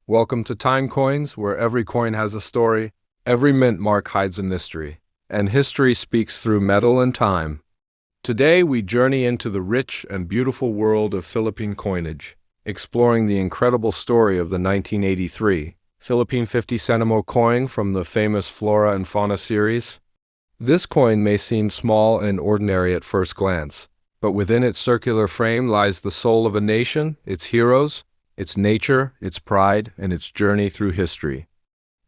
Welcome to TimeCoins, where every coin has a story, every mint mark hides a mystery, and history speaks through metal and time. Today we journey into the rich and beautiful world of Philippine coinage, exploring the incredible story of the 1983 Philippine 50 Sentimo coin from the famous Flora and Fauna Series. This coin may seem small and ordinary at first glance, but within its circular frame lies the soul of a nation, its heroes, its nature, its pride, and its journey through history.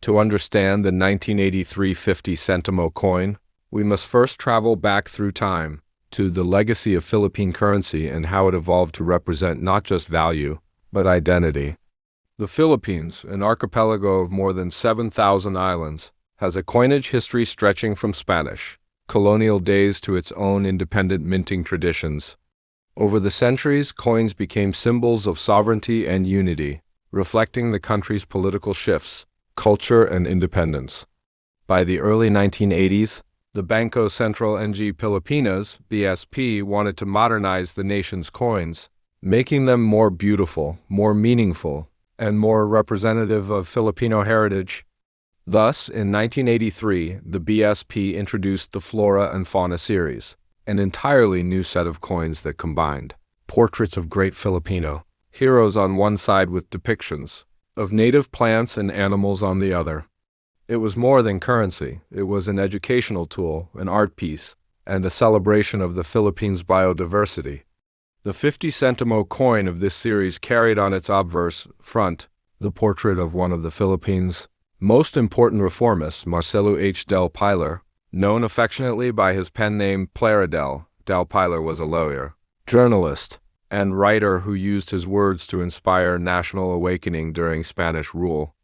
To understand the 1983 50 Sentimo coin, we must first travel back through time to the legacy of Philippine currency and how it evolved to represent not just value, but identity. The Philippines, an archipelago of more than 7,000 islands, has a coinage history stretching from Spanish colonial days to its own independent minting traditions. Over the centuries, coins became symbols of sovereignty and unity, reflecting the country's political shifts, culture, and independence. By the early 1980s, the Bangko Sentral ng Pilipinas (BSP) wanted to modernize the nation's coins, making them more beautiful, more meaningful, and more representative of Filipino heritage. Thus, in 1983, the BSP introduced the Flora and Fauna Series, an entirely new set of coins that combined portraits of great Filipino heroes on one side with depictions of native plants and animals on the other. It was more than currency. It was an educational tool, an art piece, and a celebration of the Philippines' biodiversity. The 50 Sentimo coin of this series carried on its obverse front the portrait of one of the Philippines' most important reformists, Marcelo H. del Pilar, known affectionately by his pen name Pilar. Del Pilar was a lawyer, journalist, and writer who used his words to inspire national awakening during Spanish rule.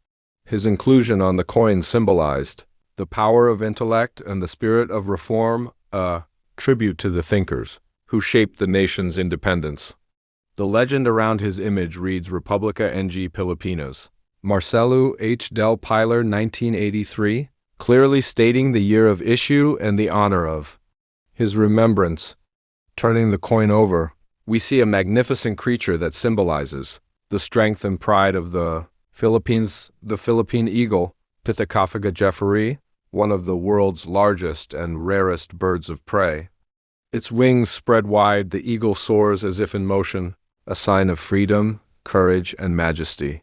His inclusion on the coin symbolized the power of intellect and the spirit of reform, a tribute to the thinkers who shaped the nation's independence. The legend around his image reads Republica ng Pilipinas, Marcelo H. del Pilar 1983, clearly stating the year of issue and the honor of his remembrance. Turning the coin over, we see a magnificent creature that symbolizes the strength and pride of the Philippines, the Philippine eagle, Pithecia jeffreyi, one of the world's largest and rarest birds of prey. Its wings spread wide, the eagle soars as if in motion, a sign of freedom, courage, and majesty.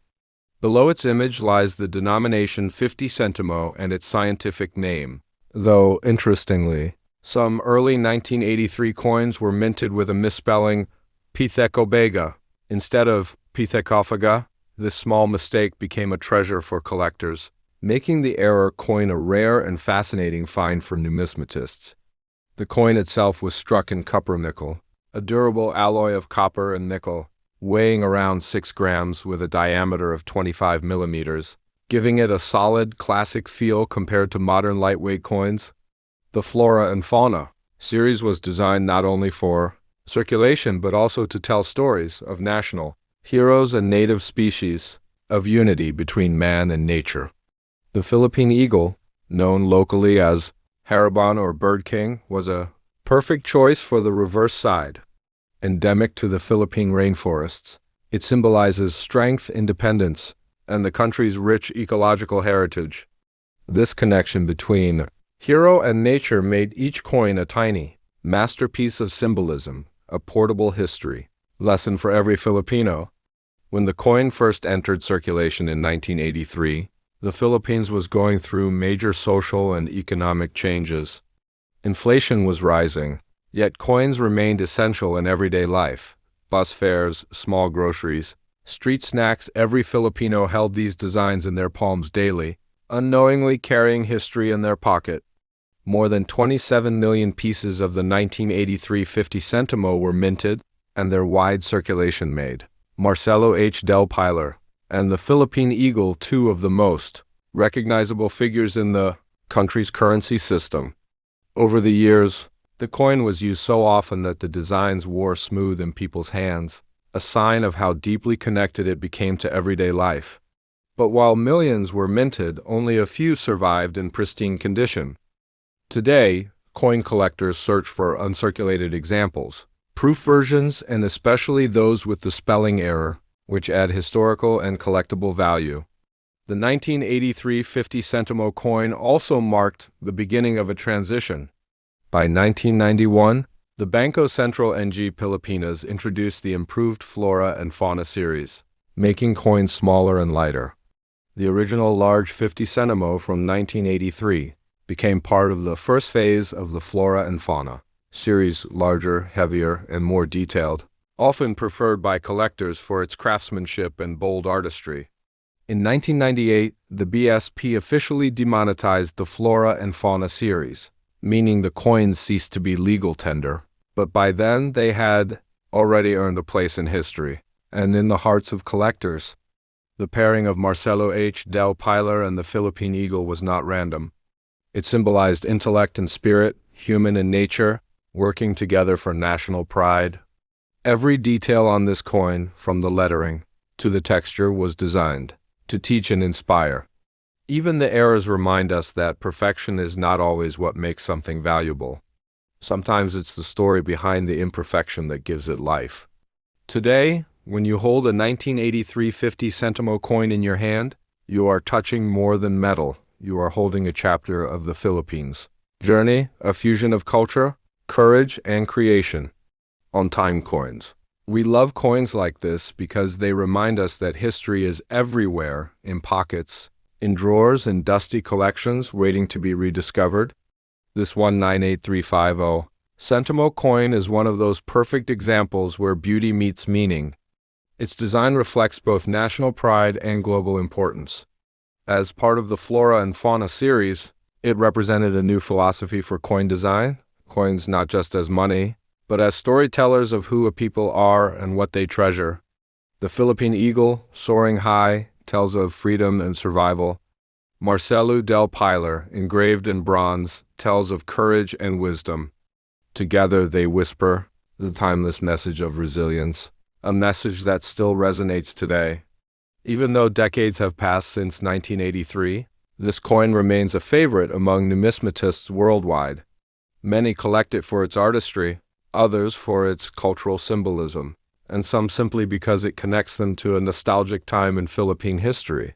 Below its image lies the denomination 50 Sentimo and its scientific name, though, interestingly, some early 1983 coins were minted with a misspelling Pithecia instead of Pithecia. This small mistake became a treasure for collectors, making the error coin a rare and fascinating find for numismatists. The coin itself was struck in copper-nickel, a durable alloy of copper and nickel, weighing around 6 grams with a diameter of 25 millimeters, giving it a solid, classic feel compared to modern lightweight coins. The Flora and Fauna series was designed not only for circulation but also to tell stories of national heroes and native species, of unity between man and nature. The Philippine eagle, known locally as Haribon or Bird King, was a perfect choice for the reverse side. Endemic to the Philippine rainforests, it symbolizes strength, independence, and the country's rich ecological heritage. This connection between hero and nature made each coin a tiny masterpiece of symbolism, a portable history lesson for every Filipino. When the coin first entered circulation in 1983, the Philippines was going through major social and economic changes. Inflation was rising, yet coins remained essential in everyday life. Bus fares, small groceries, street snacks, every Filipino held these designs in their palms daily, unknowingly carrying history in their pocket. More than 27 million pieces of the 1983 50 Sentimo were minted, and their wide circulation made Marcelo H. del Pilar and the Philippine eagle two of the most recognizable figures in the country's currency system. Over the years, the coin was used so often that the designs wore smooth in people's hands, a sign of how deeply connected it became to everyday life. But while millions were minted, only a few survived in pristine condition. Today, coin collectors search for uncirculated examples, proof versions, and especially those with the spelling error, which add historical and collectible value. The 1983 50 Sentimo coin also marked the beginning of a transition. By 1991, the Banco Central ng Pilipinas introduced the improved Flora and Fauna Series, making coins smaller and lighter. The original large 50 Sentimo from 1983 became part of the first phase of the Flora and Fauna Series, larger, heavier, and more detailed, often preferred by collectors for its craftsmanship and bold artistry. In 1998, the BSP officially demonetized the Flora and Fauna Series, meaning the coins ceased to be legal tender, but by then they had already earned a place in history and in the hearts of collectors. The pairing of Marcelo H. del Pilar and the Philippine eagle was not random. It symbolized intellect and spirit, human and nature, working together for national pride. Every detail on this coin, from the lettering to the texture, was designed to teach and inspire. Even the errors remind us that perfection is not always what makes something valuable. Sometimes it's the story behind the imperfection that gives it life. Today, when you hold a 1983 50 Sentimo coin in your hand, you are touching more than metal. You are holding a chapter of the Philippines' journey, a fusion of culture, courage, and creation. On TimeCoins, we love coins like this because they remind us that history is everywhere, in pockets, in drawers, in dusty collections waiting to be rediscovered. This 198350 Sentimo coin is one of those perfect examples where beauty meets meaning. Its design reflects both national pride and global importance. As part of the Flora and Fauna series, it represented a new philosophy for coin design, coins not just as money, but as storytellers of who a people are and what they treasure. The Philippine eagle, soaring high, tells of freedom and survival. Marcelo del Pilar, engraved in bronze, tells of courage and wisdom. Together they whisper the timeless message of resilience, a message that still resonates today. Even though decades have passed since 1983, this coin remains a favorite among numismatists worldwide. Many collect it for its artistry, others for its cultural symbolism, and some simply because it connects them to a nostalgic time in Philippine history.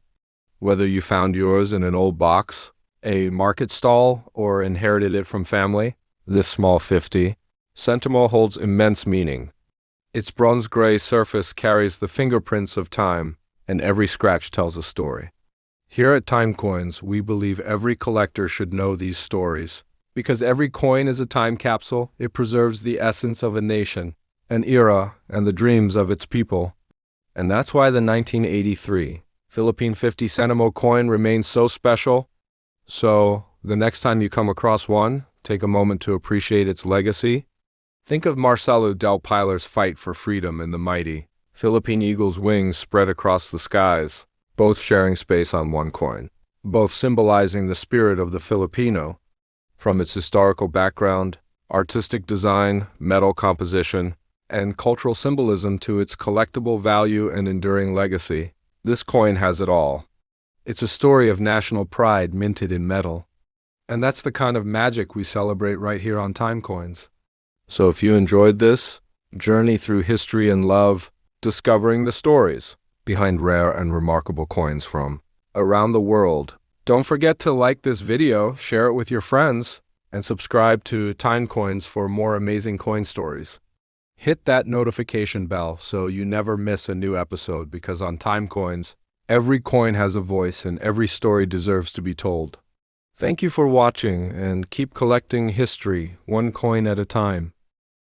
Whether you found yours in an old box, a market stall, or inherited it from family, this small 50 Sentimo holds immense meaning. Its bronze-gray surface carries the fingerprints of time, and every scratch tells a story. Here at TimeCoins, we believe every collector should know these stories. Because every coin is a time capsule, it preserves the essence of a nation, an era, and the dreams of its people. And that's why the 1983 Philippine 50 Sentimo coin remains so special. So, the next time you come across one, take a moment to appreciate its legacy. Think of Marcelo del Pilar's fight for freedom and the mighty Philippine eagle's wings spread across the skies, both sharing space on one coin, both symbolizing the spirit of the Filipino. From its historical background, artistic design, metal composition, and cultural symbolism to its collectible value and enduring legacy, this coin has it all. It's a story of national pride minted in metal. And that's the kind of magic we celebrate right here on TimeCoins. So if you enjoyed this journey through history and love, discovering the stories behind rare and remarkable coins from around the world, don't forget to like this video, share it with your friends, and subscribe to TimeCoins for more amazing coin stories. Hit that notification bell so you never miss a new episode, because on TimeCoins, every coin has a voice and every story deserves to be told. Thank you for watching, and keep collecting history one coin at a time.